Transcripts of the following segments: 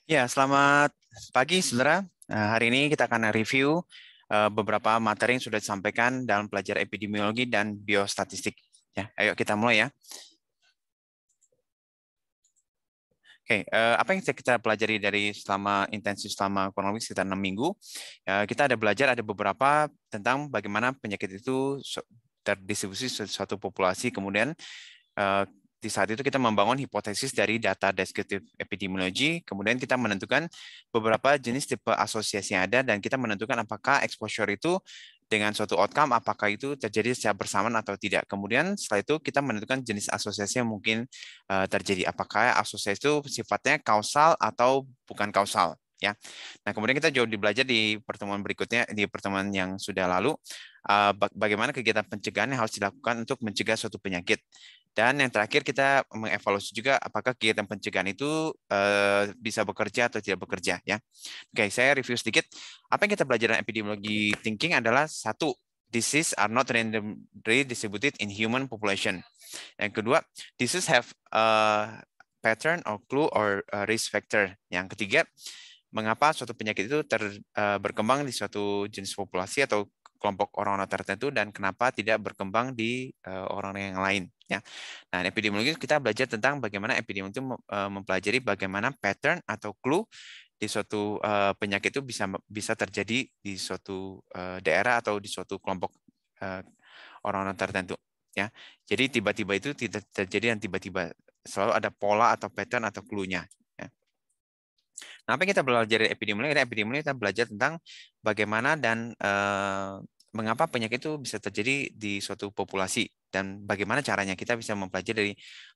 Ya, selamat pagi, saudara. Hari ini kita akan review beberapa materi yang sudah disampaikan dalam pelajaran epidemiologi dan biostatistik. Ya, ayo kita mulai ya. Oke, apa yang kita pelajari dari selama intensif selama kurang lebih sekitar 6 minggu? Kita ada belajar ada beberapa tentang bagaimana penyakit itu terdistribusi suatu populasi, kemudian Eh, di saat itu kita membangun hipotesis dari data deskriptif epidemiologi, kemudian kita menentukan beberapa jenis tipe asosiasi yang ada, dan kita menentukan apakah exposure itu dengan suatu outcome, apakah itu terjadi secara bersamaan atau tidak. Kemudian setelah itu kita menentukan jenis asosiasi yang mungkin terjadi. Apakah asosiasi itu sifatnya kausal atau bukan kausal. Ya, nah kemudian kita jauh belajar di pertemuan berikutnya, di pertemuan yang sudah lalu, bagaimana kegiatan pencegahan yang harus dilakukan untuk mencegah suatu penyakit. Dan yang terakhir kita mengevaluasi juga apakah kegiatan pencegahan itu bisa bekerja atau tidak bekerja. Ya, oke, saya review sedikit. Apa yang kita belajar dalam epidemiologi thinking adalah satu, disease are not randomly distributed in human population. Yang kedua, disease have a pattern or clue or risk factor. Yang ketiga, mengapa suatu penyakit itu berkembang di suatu jenis populasi atau kelompok orang-orang tertentu dan kenapa tidak berkembang di orang yang lain. Ya. Nah, epidemiologi kita belajar tentang bagaimana epidemiologi itu mempelajari bagaimana pattern atau clue di suatu penyakit itu bisa terjadi di suatu daerah atau di suatu kelompok orang-orang tertentu. Ya, jadi tiba-tiba itu tidak terjadi dan tiba-tiba selalu ada pola atau pattern atau clue-nya. Nah, apa yang kita belajar dari epidemiologi? Dari epidemiologi kita belajar tentang bagaimana dan mengapa penyakit itu bisa terjadi di suatu populasi dan bagaimana caranya kita bisa mempelajari dari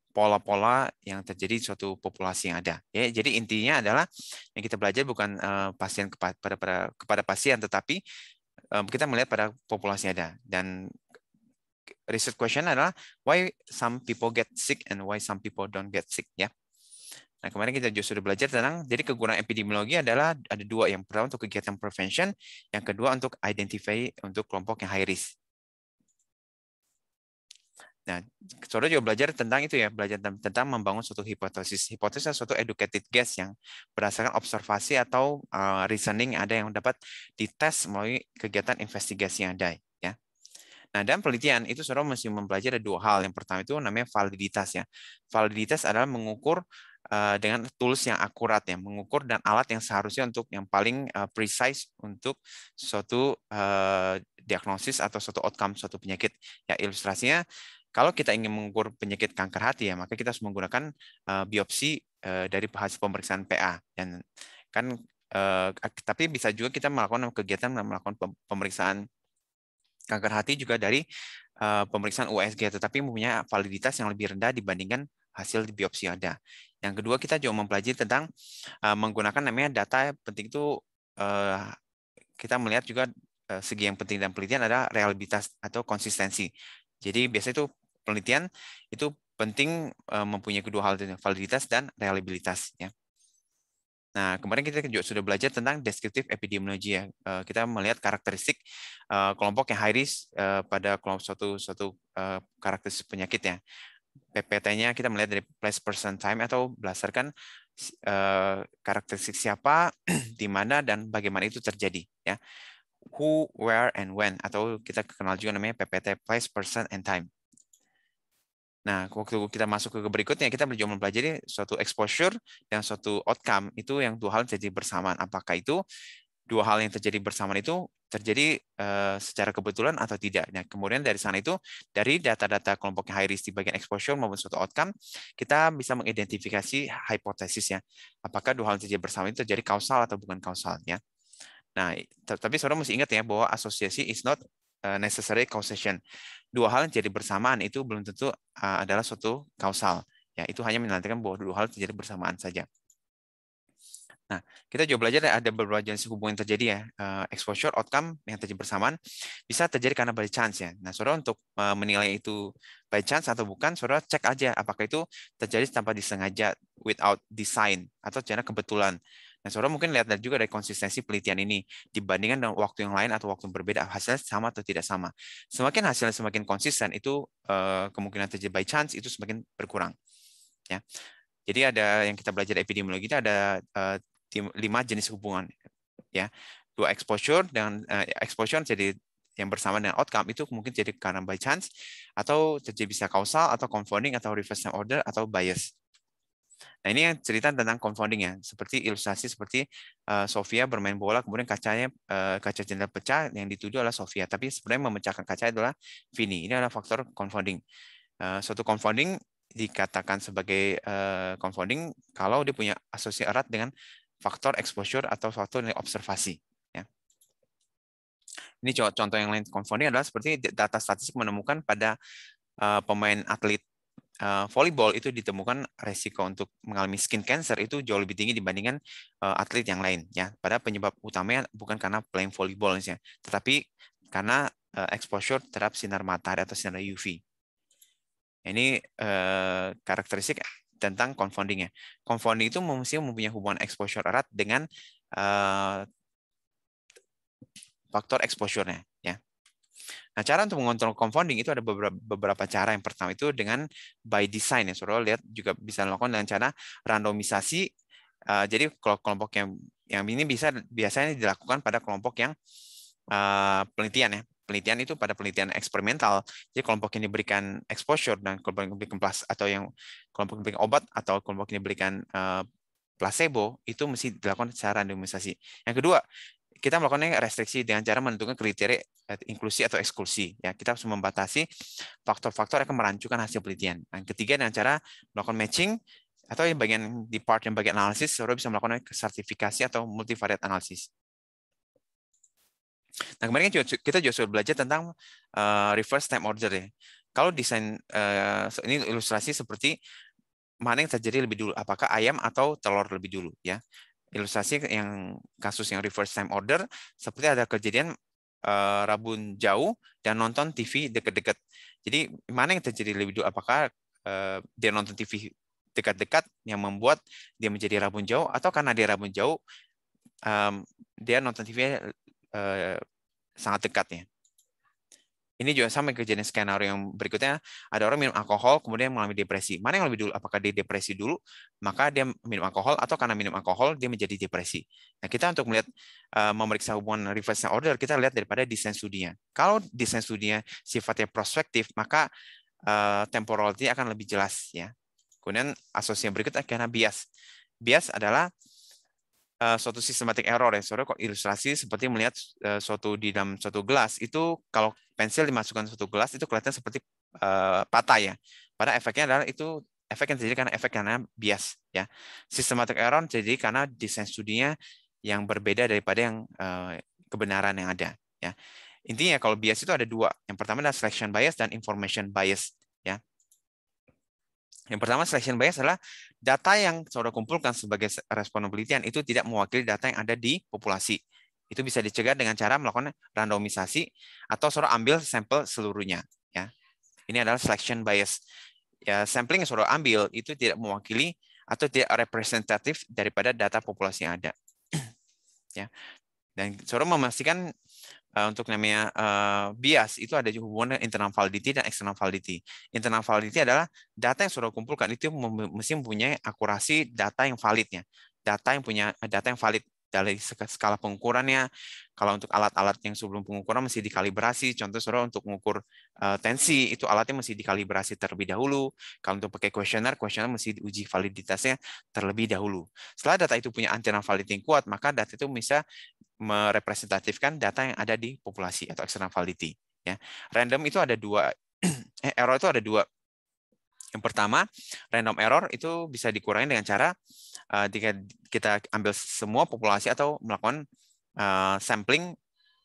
pola-pola yang terjadi di suatu populasi yang ada. Ya, jadi intinya adalah yang kita belajar bukan pasien kepada pasien, tetapi kita melihat pada populasi ada. Dan research question adalah why some people get sick and why some people don't get sick. Ya. Nah, kemarin kita juga sudah belajar tentang, jadi kegunaan epidemiologi adalah ada dua. Yang pertama untuk kegiatan prevention, yang kedua untuk identify untuk kelompok yang high risk. Nah, saudara juga belajar tentang itu ya, belajar tentang membangun suatu hipotesis. Hipotesis adalah suatu educated guess yang berdasarkan observasi atau reasoning ada yang dapat dites melalui kegiatan investigasi yang ada. Ya. Nah, dalam penelitian itu saudara mesti mempelajari dua hal. Yang pertama itu namanya validitas ya. Validitas adalah mengukur dengan tools yang akurat ya, mengukur dan alat yang seharusnya untuk yang paling precise untuk suatu diagnosis atau suatu outcome suatu penyakit. Ya, ilustrasinya kalau kita ingin mengukur penyakit kanker hati ya, maka kita harus menggunakan biopsi dari hasil pemeriksaan PA dan kan tapi bisa juga kita melakukan kegiatan melakukan pemeriksaan kanker hati juga dari pemeriksaan USG, tetapi mempunyai validitas yang lebih rendah dibandingkan hasil biopsi ada. Yang kedua, kita juga mempelajari tentang menggunakan namanya data penting itu kita melihat juga segi yang penting dalam penelitian adalah reliabilitas atau konsistensi. Jadi biasanya itu penelitian itu penting mempunyai kedua hal, validitas dan reliabilitas. Ya. Nah, kemarin kita juga sudah belajar tentang deskriptif epidemiologi ya. Kita melihat karakteristik kelompok yang high risk pada kelompok suatu karakteristik penyakit ya. PPT-nya kita melihat dari place, person, time atau berdasarkan karakteristik siapa, di mana dan bagaimana itu terjadi ya. Who, where, and when atau kita kenal juga namanya PPT, place, person, and time. Nah, waktu kita masuk ke berikutnya, kita juga mempelajari suatu exposure dan suatu outcome itu yang dua hal terjadi bersamaan. Apakah itu dua hal yang terjadi bersamaan itu terjadi secara kebetulan atau tidak? Nah, kemudian dari sana itu, dari data-data kelompok high risk di bagian exposure maupun suatu outcome, kita bisa mengidentifikasi hipotesisnya. Apakah dua hal yang terjadi bersamaan itu terjadi kausal atau bukan kausal? Ya. Nah, tapi saudara mesti ingat ya bahwa asosiasi is not necessary causation. Dua hal yang jadi bersamaan itu belum tentu adalah suatu kausal. Ya, itu hanya menandakan bahwa dua hal terjadi bersamaan saja. Nah, kita juga belajar ada beberapa jenis hubungan yang terjadi ya. Exposure, outcome yang terjadi bersamaan bisa terjadi karena by chance ya. Nah, saudara untuk menilai itu by chance atau bukan, saudara cek aja apakah itu terjadi tanpa disengaja, without design, atau secara kebetulan. Nah, saudara mungkin lihat juga dari konsistensi penelitian ini dibandingkan dengan waktu yang lain atau waktu yang berbeda, hasilnya sama atau tidak sama. Semakin hasilnya semakin konsisten, itu kemungkinan terjadi by chance itu semakin berkurang. Ya. Jadi ada yang kita belajar epidemiologi itu ada 5 jenis hubungan, ya. 2 exposure dengan exposure jadi yang bersama dengan outcome itu mungkin jadi karena by chance, atau jadi bisa kausal, atau confounding, atau reverse time order, atau bias. Nah, ini yang cerita tentang confounding ya, seperti ilustrasi seperti Sofia bermain bola, kemudian kaca jendela pecah, yang dituduh adalah Sofia, tapi sebenarnya memecahkan kaca adalah Vini. Ini adalah faktor confounding. Suatu confounding dikatakan sebagai confounding kalau dia punya asosiasi erat dengan faktor exposure atau faktor observasi. Ya. Ini contoh yang lain confounding adalah seperti data statistik menemukan pada pemain atlet volleyball itu ditemukan resiko untuk mengalami skin cancer itu jauh lebih tinggi dibandingkan atlet yang lain. Ya, pada penyebab utamanya bukan karena playing volleyball, ya, tetapi karena exposure terhadap sinar matahari atau sinar UV. Ini karakteristik tentang confounding-nya. Confounding itu mesti mempunyai hubungan exposure erat dengan faktor exposure-nya, ya. Nah, cara untuk mengontrol confounding itu ada beberapa cara. Yang pertama itu dengan by design, ya. Saudara lihat juga bisa dilakukan dengan cara randomisasi. Jadi kalau kelompok yang ini biasanya dilakukan pada kelompok yang penelitian, ya. Penelitian itu pada penelitian eksperimental. Jadi kelompok ini diberikan exposure dan kelompok ini diberikan atau yang kelompok ini diberikan obat atau kelompok ini diberikan placebo, itu mesti dilakukan secara randomisasi. Yang kedua, kita melakukan restriksi dengan cara menentukan kriteria inklusi atau eksklusi. Ya, kita harus membatasi faktor-faktor yang akan merancungkan hasil penelitian. Yang ketiga, dengan cara melakukan matching atau yang bagian analisis, saudara bisa melakukan sertifikasi atau multivariate analisis. Nah, kemarin kita juga sudah belajar tentang reverse time order, ya. Kalau desain ini ilustrasi seperti mana yang terjadi lebih dulu, apakah ayam atau telur lebih dulu, ya. Ilustrasi yang kasus yang reverse time order seperti ada kejadian rabun jauh dan nonton TV dekat-dekat. Jadi mana yang terjadi lebih dulu, apakah dia nonton TV dekat-dekat yang membuat dia menjadi rabun jauh, atau karena dia rabun jauh dia nonton TV sangat dekat, ya. Ini juga sama kejadian skenario yang berikutnya. Ada orang minum alkohol kemudian mengalami depresi. Mana yang lebih dulu? Apakah dia depresi dulu, maka dia minum alkohol, atau karena minum alkohol dia menjadi depresi? Nah, kita untuk melihat memeriksa hubungan reverse order, kita lihat daripada desain studinya. Kalau desain studinya sifatnya prospektif, maka temporality akan lebih jelas, ya. Kemudian asosiasi yang berikutnya karena bias. Bias adalah suatu systematic error, ya. Saudara, ilustrasi seperti melihat suatu di dalam suatu gelas itu, kalau pensil dimasukkan suatu gelas itu kelihatan seperti patah, ya. Pada efeknya adalah itu efek yang terjadi karena bias, ya. Systematic error terjadi karena desain studinya yang berbeda daripada yang kebenaran yang ada, ya. Intinya kalau bias itu ada dua. Yang pertama adalah selection bias dan information bias, ya. Yang pertama, selection bias adalah data yang saudara kumpulkan sebagai responden penelitian itu tidak mewakili data yang ada di populasi. Itu bisa dicegah dengan cara melakukan randomisasi atau saudara ambil sampel seluruhnya. Ya. Ini adalah selection bias. Ya, sampling yang saudara ambil itu tidak mewakili atau tidak representatif daripada data populasi yang ada. Ya. Dan saudara memastikan untuk namanya bias itu ada hubungan internal validity dan external validity. Internal validity adalah data yang sudah kumpulkan itu mesti mempunyai akurasi data yang validnya. Data yang valid dari skala pengukurannya. Kalau untuk alat-alat yang sebelum pengukuran mesti dikalibrasi. Contoh saudara untuk mengukur tensi itu alatnya mesti dikalibrasi terlebih dahulu. Kalau untuk pakai kuesioner mesti diuji validitasnya terlebih dahulu. Setelah data itu punya internal validity yang kuat, maka data itu bisa merepresentatifkan data yang ada di populasi atau external validity. Ya. Random itu ada dua, error itu ada dua. Yang pertama, random error itu bisa dikurangi dengan cara jika kita ambil semua populasi atau melakukan sampling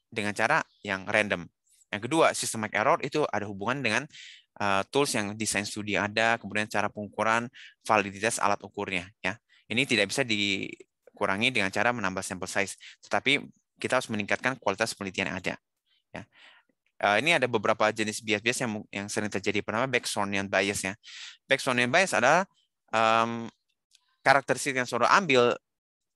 dengan cara yang random. Yang kedua, systematic error itu ada hubungan dengan tools yang desain studi ada, kemudian cara pengukuran validitas alat ukurnya. Ya. Ini tidak bisa dikurangi dengan cara menambah sample size, tetapi kita harus meningkatkan kualitas penelitian yang ada. Ya. Ini ada beberapa jenis bias-bias yang sering terjadi. Pertama, Backsonian bias. Ya. Backsonian bias adalah karakteristik yang saudara ambil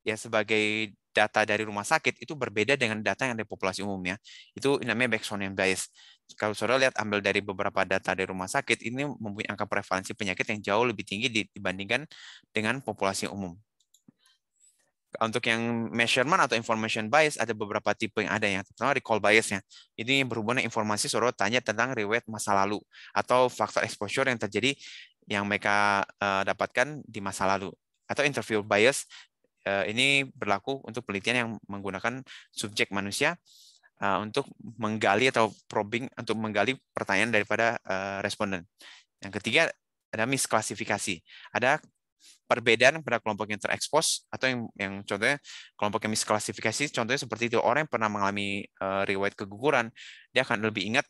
ya sebagai data dari rumah sakit itu berbeda dengan data yang dari populasi umumnya. Itu namanya Backsonian bias. Kalau saudara lihat ambil dari beberapa data dari rumah sakit, ini mempunyai angka prevalensi penyakit yang jauh lebih tinggi dibandingkan dengan populasi umum. Untuk yang measurement atau information bias ada beberapa tipe yang ada ya. Pertama recall biasnya. Ini berhubungan dengan informasi suruh tanya tentang riwayat masa lalu atau faktor exposure yang terjadi yang mereka dapatkan di masa lalu. Atau interview bias ini berlaku untuk penelitian yang menggunakan subjek manusia untuk menggali atau probing untuk menggali pertanyaan daripada responden. Yang ketiga ada misklasifikasi. Ada perbedaan pada kelompok yang terekspos atau yang contohnya kelompok yang misklasifikasi, contohnya seperti itu, orang yang pernah mengalami riwayat keguguran, dia akan lebih ingat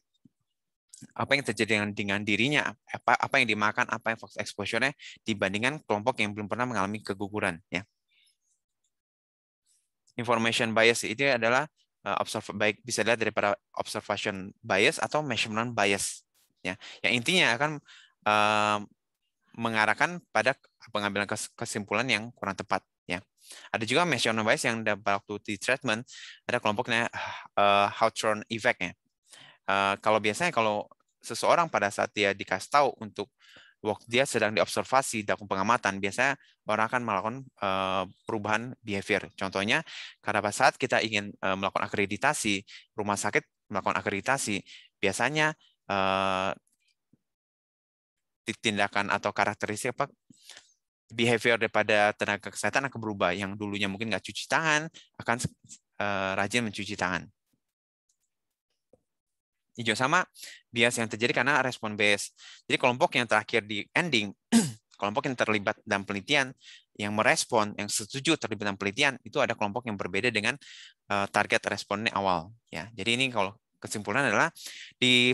apa yang terjadi dengan dirinya, apa yang dimakan, apa yang faktor exposure-nya dibandingkan kelompok yang belum pernah mengalami keguguran. Ya. Information bias itu adalah baik bisa dilihat daripada observation bias atau measurement bias. Ya. Yang intinya akan mengarahkan pada pengambilan kesimpulan yang kurang tepat. Ya. Ada juga measurement bias yang dapat waktu di treatment, ada kelompoknya Hawthorne effect. Ya. Kalau biasanya kalau seseorang pada saat dia dikasih tahu untuk waktu dia sedang diobservasi dalam pengamatan, biasanya orang akan melakukan perubahan behavior. Contohnya, karena pada saat kita ingin melakukan akreditasi, rumah sakit melakukan akreditasi, biasanya tindakan atau karakteristik apa behavior daripada tenaga kesehatan akan berubah. Yang dulunya mungkin nggak cuci tangan, akan rajin mencuci tangan. Hijau sama bias yang terjadi karena respon bias. Jadi kelompok yang terakhir di ending, kelompok yang terlibat dalam penelitian, yang merespon, yang setuju terlibat dalam penelitian, itu ada kelompok yang berbeda dengan target responnya awal. Ya, jadi ini kalau kesimpulan adalah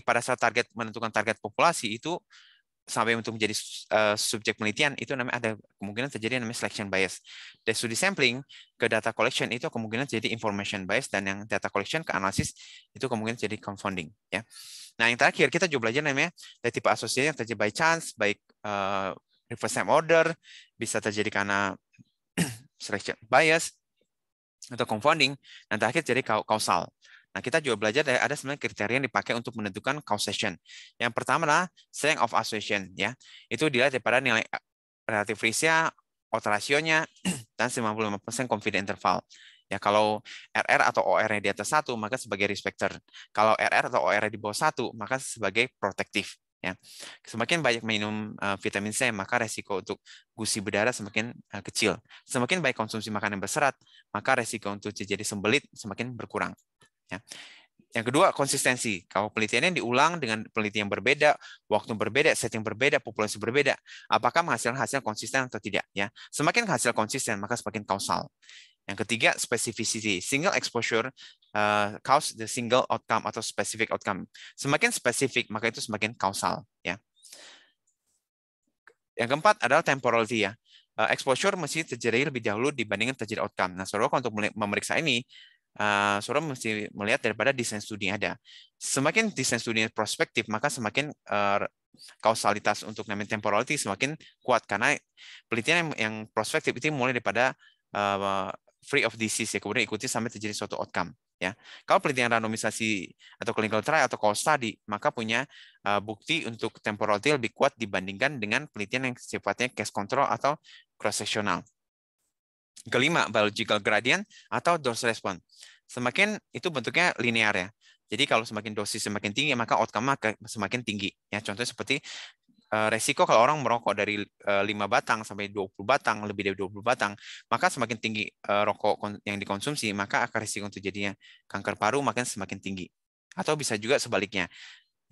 pada saat menentukan target populasi itu sampai untuk menjadi subjek penelitian itu namanya ada kemungkinan terjadi namanya selection bias. Dari studi sampling ke data collection itu kemungkinan jadi information bias, dan yang data collection ke analisis itu kemungkinan jadi confounding. Ya. Nah yang terakhir kita juga belajar namanya dari tipe asosiasi yang terjadi by chance, baik reverse time order, bisa terjadi karena selection bias atau confounding, dan terakhir jadi causal. Nah, kita juga belajar ada sebenarnya kriteria yang dipakai untuk menentukan causation. Yang pertama adalah strength of association, ya. Itu dilihat daripada nilai relatif risknya, odds ratio-nya, dan 95% confidence interval. Ya, kalau RR atau OR-nya di atas 1, maka sebagai risk factor. Kalau RR atau OR-nya di bawah 1, maka sebagai protective. Ya. Semakin banyak minum vitamin C, maka resiko untuk gusi berdarah semakin kecil. Semakin baik konsumsi makanan berserat, maka resiko untuk terjadi sembelit semakin berkurang. Ya. Yang kedua, konsistensi. Kalau penelitiannya diulang dengan penelitian yang berbeda, waktu berbeda, setting berbeda, populasi berbeda, apakah menghasilkan hasil konsisten atau tidak? Ya, semakin hasil konsisten, maka semakin kausal. Yang ketiga, specificity. Single exposure cause the single outcome atau specific outcome. Semakin spesifik, maka itu semakin kausal. Ya. Yang keempat adalah temporality. Ya. Exposure mesti terjadi lebih dahulu dibandingkan terjadi outcome. Nah, saudara untuk memeriksa ini, saudara mesti melihat daripada desain studi yang ada. Semakin desain studi prospektif, maka semakin kausalitas untuk namanya temporality semakin kuat, karena penelitian yang prospektif itu mulai daripada free of disease, ya, kemudian ikuti sampai terjadi suatu outcome. Ya, kalau penelitian randomisasi atau clinical trial atau case study, maka punya bukti untuk temporality lebih kuat dibandingkan dengan penelitian yang sifatnya case control atau cross sectional. Kelima, biological gradient atau dose response. Semakin itu bentuknya linear, ya. Jadi kalau semakin dosis semakin tinggi, maka outcome semakin tinggi. Ya, contohnya seperti resiko kalau orang merokok dari 5 batang sampai 20 batang, lebih dari 20 batang, maka semakin tinggi rokok yang dikonsumsi, maka akan risiko terjadinya kanker paru makin semakin tinggi. Atau bisa juga sebaliknya.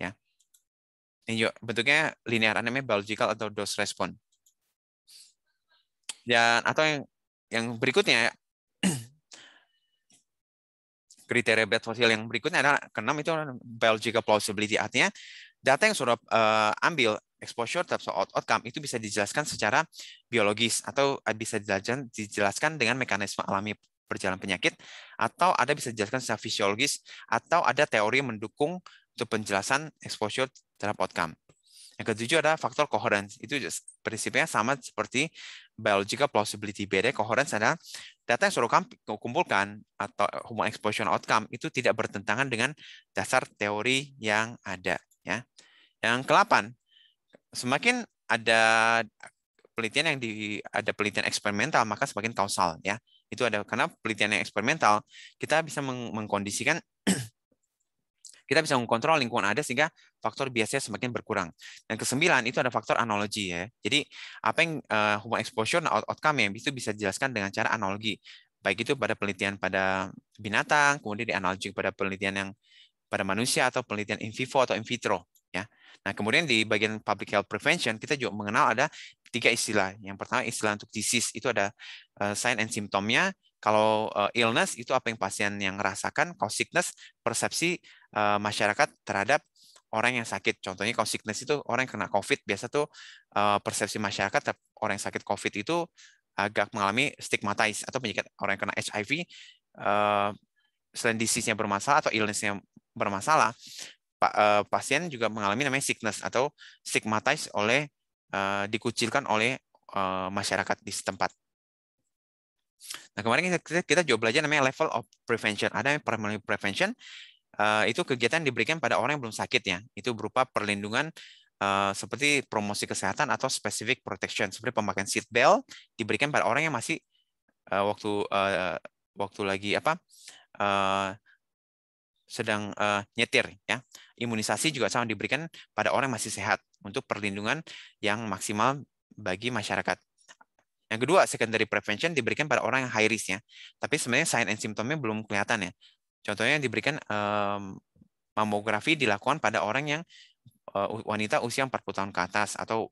Ya. Ini juga bentuknya linear, namanya biological atau dose response. Dan atau yang berikutnya, kriteria bad fossil yang berikutnya adalah keenam itu biological plausibility. Artinya data yang sudah ambil exposure terhadap outcome itu bisa dijelaskan secara biologis atau bisa dijelaskan dengan mekanisme alami perjalanan penyakit, atau ada bisa dijelaskan secara fisiologis, atau ada teori mendukung untuk penjelasan exposure terhadap outcome. Yang ketujuh ada faktor coherence. Itu prinsipnya sama seperti biological plausibility. Beda coherence adalah data yang sudah kumpulkan atau human exposure outcome itu tidak bertentangan dengan dasar teori yang ada. Ya. Yang ke-8, semakin ada penelitian yang ada penelitian eksperimental maka semakin kausal ya. Itu ada karena penelitian yang eksperimental kita bisa mengkondisikan kita bisa mengkontrol lingkungan ada sehingga faktor biasnya semakin berkurang. Dan kesembilan itu ada faktor analogi ya. Jadi apa yang human exposure dan outcome yang itu bisa dijelaskan dengan cara analogi. Baik itu pada penelitian pada binatang, kemudian dianalogi pada penelitian yang pada manusia atau penelitian in vivo atau in vitro ya. Nah, kemudian di bagian public health prevention kita juga mengenal ada 3 istilah. Yang pertama istilah untuk disease itu ada sign and symptomnya. Kalau illness itu apa yang pasien yang rasakan, kalau sickness persepsi masyarakat terhadap orang yang sakit. Contohnya kalau sickness itu orang yang kena COVID biasa tuh persepsi masyarakat terhadap orang yang sakit COVID itu agak mengalami stigmatize atau penyakit orang yang kena HIV selain disease-nya bermasalah atau illness-nya bermasalah, pasien juga mengalami namanya sickness atau stigmatized oleh dikucilkan oleh masyarakat di setempat. Nah, kemarin kita juga belajar namanya level of prevention. Ada yang primary prevention, itu kegiatan diberikan pada orang yang belum sakit ya. Itu berupa perlindungan seperti promosi kesehatan atau specific protection, seperti pemakaian seat belt diberikan pada orang yang masih waktu lagi sedang nyetir ya. Imunisasi juga sama diberikan pada orang yang masih sehat untuk perlindungan yang maksimal bagi masyarakat. Yang kedua, secondary prevention diberikan pada orang yang high risk ya. Tapi sebenarnya sign and symptomnya belum kelihatan ya. Contohnya yang diberikan mamografi dilakukan pada orang yang wanita usia 40 tahun ke atas atau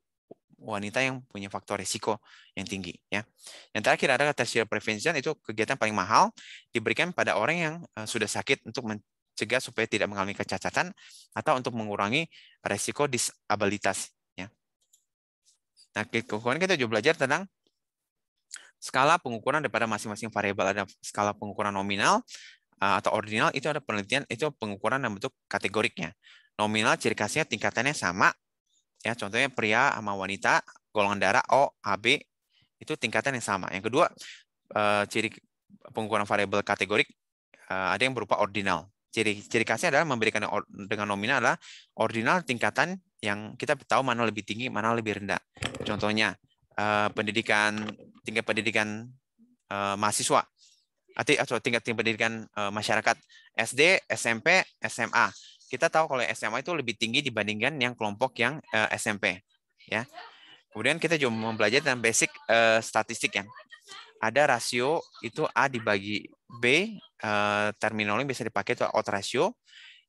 wanita yang punya faktor risiko yang tinggi ya. Yang terakhir adalah tertiary prevention, itu kegiatan paling mahal diberikan pada orang yang sudah sakit untuk mencegah supaya tidak mengalami kecacatan atau untuk mengurangi resiko disabilitas ya. Nah, kemudian kita juga belajar tentang skala pengukuran daripada masing-masing variabel. Ada skala pengukuran nominal atau ordinal, itu ada penelitian, itu pengukuran dalam bentuk kategoriknya. Nominal ciri khasnya tingkatannya sama ya, contohnya pria sama wanita, golongan darah O, AB itu tingkatan yang sama. Yang kedua, ciri pengukuran variabel kategorik ada yang berupa ordinal. Ciri khasnya adalah memberikan dengan nominal adalah ordinal tingkatan yang kita tahu mana lebih tinggi, mana lebih rendah. Contohnya tingkat pendidikan mahasiswa atau tingkat pendidikan masyarakat SD, SMP, SMA. Kita tahu kalau SMA itu lebih tinggi dibandingkan yang kelompok yang SMP ya. Kemudian kita juga mempelajari tentang basic statistik ya. Ada rasio itu A dibagi B, terminologi bisa dipakai itu odds ratio.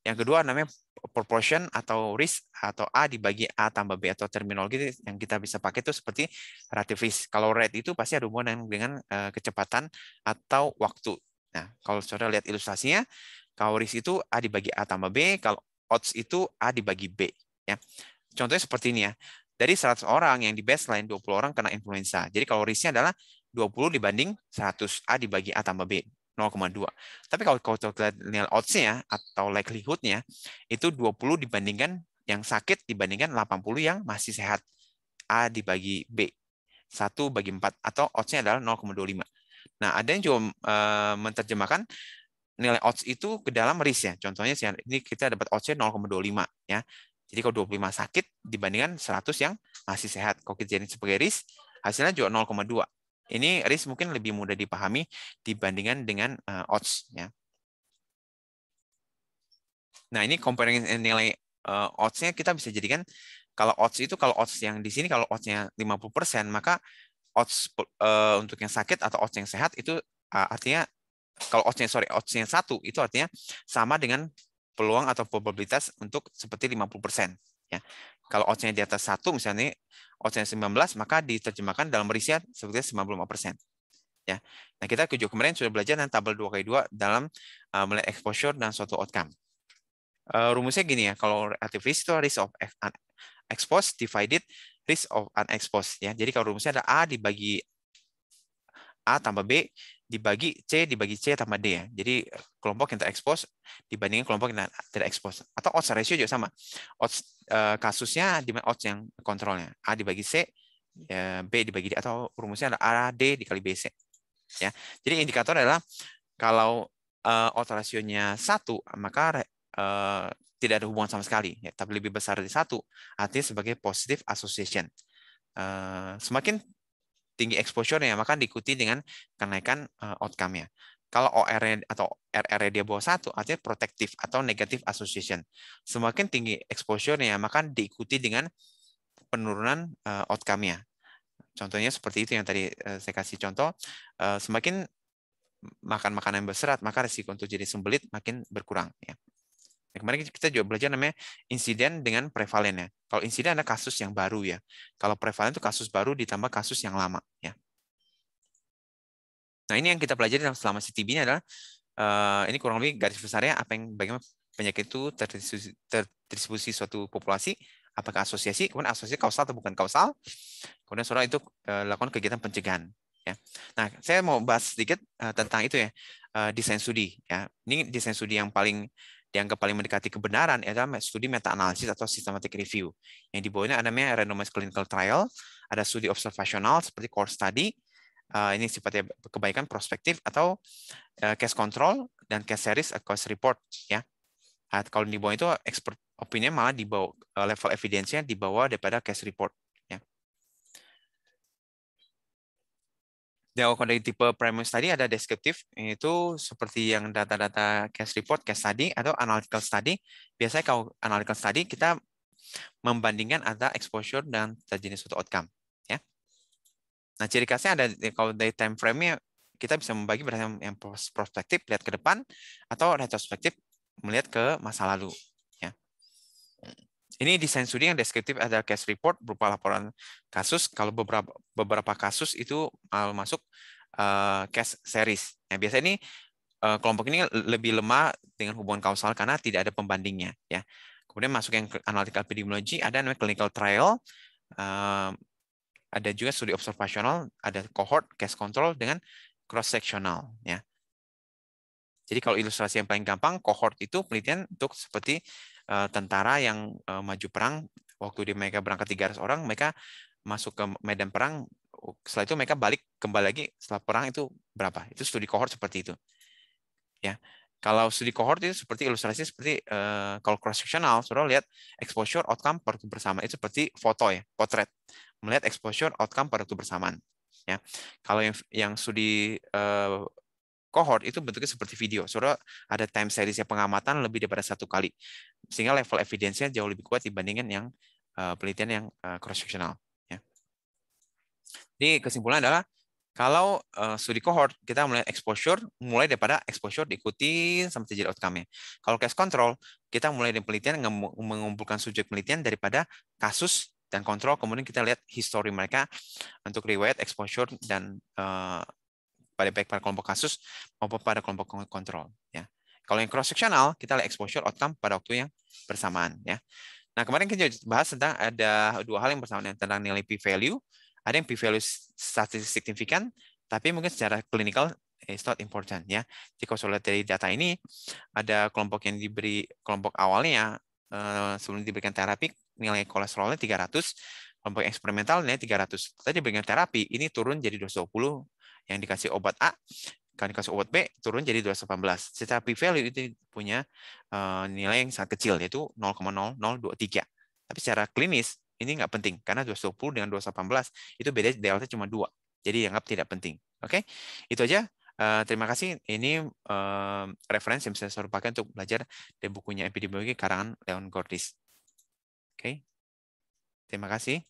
Yang kedua namanya proportion atau risk atau A dibagi A tambah B, atau terminologi yang kita bisa pakai itu seperti relative risk. Kalau rate itu pasti ada hubungan dengan kecepatan atau waktu. Nah, kalau saudara lihat ilustrasinya, kalau risk itu A dibagi A tambah B, kalau odds itu A dibagi B. Ya. Contohnya seperti ini ya. Dari 100 orang yang di baseline, 20 orang kena influenza. Jadi kalau risknya adalah 20 dibanding 100, A dibagi A tambah B, 0,2. Tapi kalau nilai odds-nya atau likelihood-nya itu 20 dibandingkan yang sakit dibandingkan 80 yang masih sehat. A dibagi B, 1 bagi 4, atau odds-nya adalah 0,25. Nah, ada yang juga menerjemahkan nilai odds itu ke dalam risk ya. Contohnya ini kita dapat odds-nya 0,25 ya. Jadi kalau 25 sakit dibandingkan 100 yang masih sehat. Kalau kita jadi sebagai risk, hasilnya juga 0,2. Ini risk mungkin lebih mudah dipahami dibandingkan dengan odds ya. Nah, ini comparing nilai odds-nya kita bisa jadikan kalau odds yang di sini kalau odds-nya 50%, maka odds untuk yang sakit atau odds yang sehat itu artinya kalau odds-nya 1 itu artinya sama dengan peluang atau probabilitas untuk seperti 50% ya. Kalau odds-nya di atas 1 misalnya odds-nya 19, maka diterjemahkan dalam risknya seperti 95%. Ya. Nah, kita kemarin sudah belajar tentang tabel 2x2 dalam melihat exposure dan suatu outcome. Rumusnya gini ya, kalau relative risk itu risk of exposed divided risk of unexposed ya. Jadi kalau rumusnya ada A dibagi A tambah B dibagi C tambah D ya. Jadi kelompok yang terekspos dibandingkan kelompok yang tidak ekspos. Atau odds ratio juga sama. Odds kasusnya di odds yang kontrolnya. A dibagi C, B dibagi D, atau rumusnya ada A D dikali BC. Ya. Jadi indikator adalah kalau odds rasionya 1, maka tidak ada hubungan sama sekali, ya, tapi lebih besar dari 1, artinya sebagai positive association. semakin tinggi exposure-nya, maka diikuti dengan kenaikan outcome-nya. Kalau OR atau RR dia bawah 1, artinya protective atau negative association. Semakin tinggi exposure-nya, maka diikuti dengan penurunan outcome-nya. Contohnya seperti itu yang tadi saya kasih contoh. Semakin makan makanan berserat, maka risiko untuk jadi sembelit makin berkurang. Ya. Kemarin kita juga belajar namanya insiden dengan prevalennya. Kalau insiden ada kasus yang baru ya. Kalau prevalen itu kasus baru ditambah kasus yang lama. Ya. Nah, ini yang kita pelajari selama CTB ini adalah ini kurang lebih garis besarnya bagaimana penyakit itu terdistribusi suatu populasi, apakah asosiasi, kemudian asosiasi kausal atau bukan kausal, kemudian saudara itu lakukan kegiatan pencegahan. Ya. Nah, saya mau bahas sedikit tentang itu ya, desain studi. Ya. Ini desain studi yang dianggap paling mendekati kebenaran adalah studi meta-analisis atau systematic review. Yang di bawahnya ada namanya randomized clinical trial, ada studi observasional seperti core study, ini sifatnya kebaikan prospektif atau case control dan case series case report ya. Kalau di bawah itu expert opinion malah di bawah level evidence-nya di bawah daripada case report ya. Kalau dari tipe primary study ada deskriptif, itu seperti yang data-data case report, case study atau analytical study. Biasanya kalau analytical study kita membandingkan antara exposure dan terjadi suatu outcome ya. Nah, ciri khasnya ada kalau dari time frame-nya kita bisa membagi berdasarkan yang prospektif lihat ke depan atau retrospektif melihat ke masa lalu. Ya. Ini desain studi yang deskriptif ada case report berupa laporan kasus. Kalau beberapa kasus itu masuk case series. Nah, biasanya ini kelompok ini lebih lemah dengan hubungan kausal karena tidak ada pembandingnya. Ya. Kemudian masuk yang analytical epidemiology ada namanya clinical trial. Ada juga studi observasional, ada cohort, case control dengan cross sectional ya. Jadi kalau ilustrasi yang paling gampang, cohort itu penelitian untuk seperti tentara yang maju perang, waktu mereka berangkat 300 orang, mereka masuk ke medan perang, setelah itu mereka kembali lagi setelah perang itu berapa? Itu studi cohort seperti itu. Ya. Kalau studi cohort itu seperti ilustrasi seperti kalau cross sectional, saudara lihat exposure outcome pada waktu bersamaan itu seperti foto ya, potret. Melihat exposure outcome pada waktu bersamaan. Ya. Kalau yang studi cohort itu bentuknya seperti video. Saudara ada time series pengamatan lebih daripada 1 kali. Sehingga level evidence-nya jauh lebih kuat dibandingkan yang penelitian yang cross sectional. Ya. Jadi kesimpulannya adalah kalau studi cohort, kita melihat exposure, mulai daripada exposure diikuti sampai terjadi outcome-nya. Kalau case control, kita mulai dari penelitian, mengumpulkan subjek penelitian daripada kasus dan kontrol, kemudian kita lihat history mereka untuk riwayat, exposure, dan baik pada kelompok kasus maupun pada kelompok kontrol. Ya. Kalau yang cross-sectional, kita lihat exposure, outcome pada waktu yang bersamaan. Ya. Nah, kemarin kita bahas tentang ada 2 hal yang bersamaan, tentang nilai p-value. Ada yang p-value statistik signifikan, tapi mungkin secara klinikal it's not important ya. Jadi kalau lihat dari data ini, ada kelompok yang diberi kelompok awalnya sebelum diberikan terapi nilai kolesterolnya 300, kelompok eksperimental nilai 300. Tadi diberikan terapi ini turun jadi 220, yang dikasih obat A, kalau dikasih obat B turun jadi 218. Secara p-value itu punya nilai yang sangat kecil yaitu 0,0023. Tapi secara klinis ini nggak penting karena 220 dengan 218 itu beda delta cuma 2. Jadi dianggap tidak penting. Oke, itu aja. Terima kasih. Ini referensi yang bisa saya pakai untuk belajar dari bukunya epidemiologi karangan Leon Gordis. Oke, terima kasih.